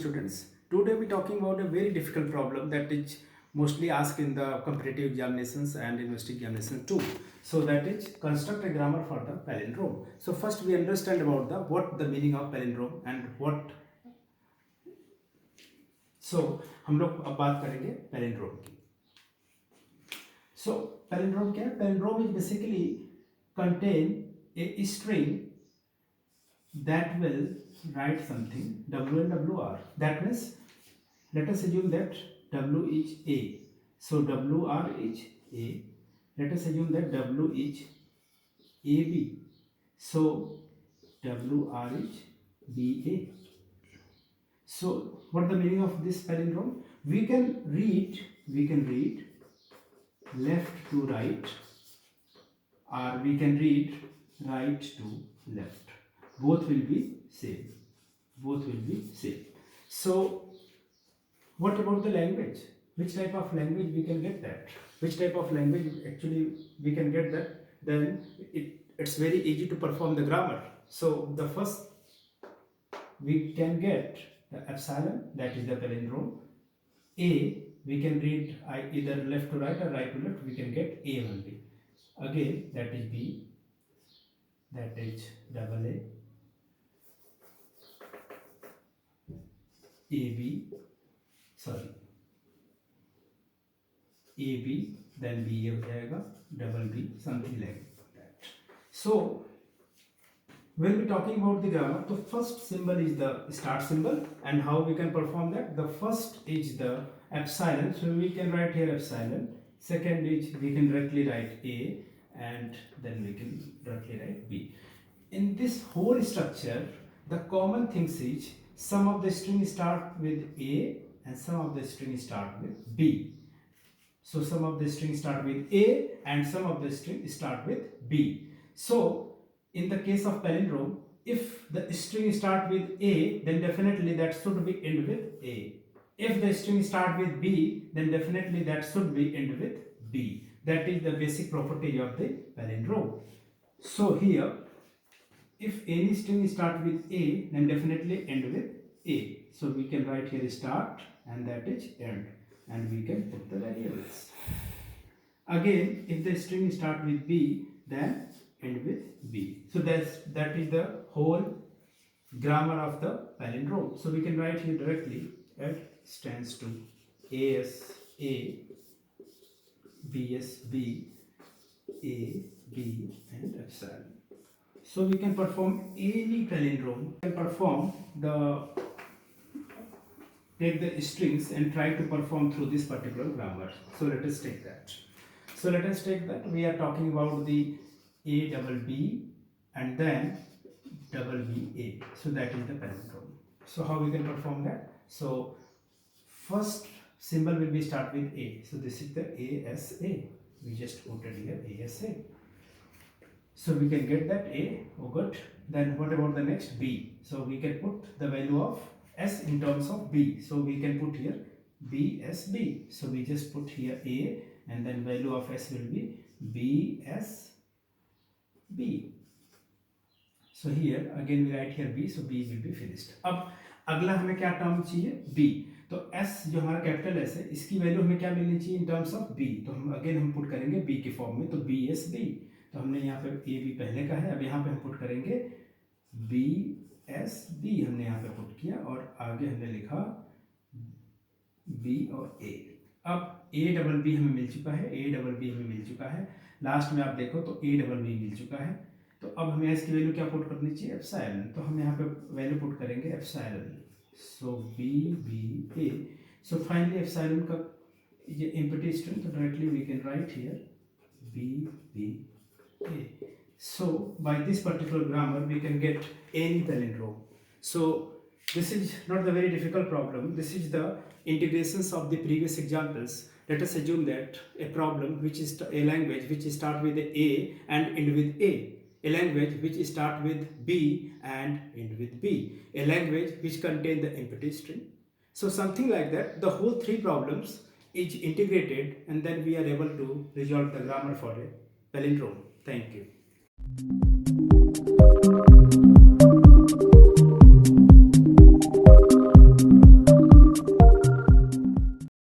students. Today we're talking about a very difficult problem that is mostly asked in the competitive examinations and university examinations too. So that is construct a grammar for the palindrome. So first we understand about the what the meaning of palindrome and what. So हम लोग अब बात करेंगे palindrome की. So palindrome क्या है? Palindrome is basically contain a string that will write something W and WR. That means let us assume that W is A. So WR is A. Let us assume that W is AB. So WR is BA. So what the meaning of this palindrome? We can read left to right, or we can read right to left. Both will be same. So what about the language? Which type of language we can get that? Which type of language actually we can get that? Then it's very easy to perform the grammar. So the first we can get the epsilon, that is the palindrome. A, we can read either left to right or right to left. We can get A only. Again, that is B, that is double A, AB, sorry, AB, then B हो जाएगा, double B, something like that. So when we talking about the grammar, the first symbol is the start symbol, and how we can perform that? The first is the epsilon, so we can write here epsilon. Second is we can directly write A, and then we can directly write B. In this whole structure, the common things is some of the strings start with A and some of the strings start with B. So some of the strings start with A and some of the strings start with B. So in the case of palindrome, if the string start with A, then definitely that should be end with A. If the string start with B, then definitely that should be end with B. That is the basic property of the palindrome. So here, if any string start with A, then definitely end with A. So we can write here start and that is end, and we can put the variables. Again, if the string start with B, then end with B. So that is the whole grammar of the palindrome. So we can write here directly it stands to AS A, BS B, A B, and epsilon. So we can perform any palindrome. We can perform take the strings and try to perform through this particular grammar. So let us take that. We are talking about the A double B and then double B A. So that is the palindrome. So how we can perform that? So first symbol will be start with A. So this is the ASA. We just quoted here ASA. So we can get that A. Oh good. Then what about the next B? So we can put the value of S in terms of B. So we can put here BSB. So we just put here A and then value of S will be BSB. So here again we write here B. So B will be finished. अब अगला हमें क्या term चाहिए? B. तो S जो हमारा capital S है, इसकी वैल्यू हमें क्या मिलनी चाहिए इन टर्म्स ऑफ B? तो हम अगेन हम पुट करेंगे B के फॉर्म में. तो BSB. तो हमने यहाँ पे A B पहले का है, अब यहाँ पे हम पुट करेंगे BSB. हमने यहाँ पे पुट किया और आगे हमने लिखा B और A. अब A डबल B हमें मिल चुका है, A डबल B हमें मिल चुका है. लास्ट में आप देखो तो A डबल B मिल चुका है. तो अब हमें इसकी वैल्यू क्या पुट करनी चाहिए? एप्सिलॉन. तो हम यहाँ पे वैल्यू पुट करेंगे epsilon. So B B A. So finally epsilon का ये एम्प्टी स्ट्रिंग, तो directly we can write here B B A. So by this particular grammar we can get any palindrome. So this is not the very difficult problem. This is the integrations of the previous examples. Let us assume that a problem which is a language which start with A and end with A language which start with B and end with B, a language which contain the empty string. So something like that, the whole three problems is integrated, and then we are able to resolve the grammar for a palindrome. Thank you.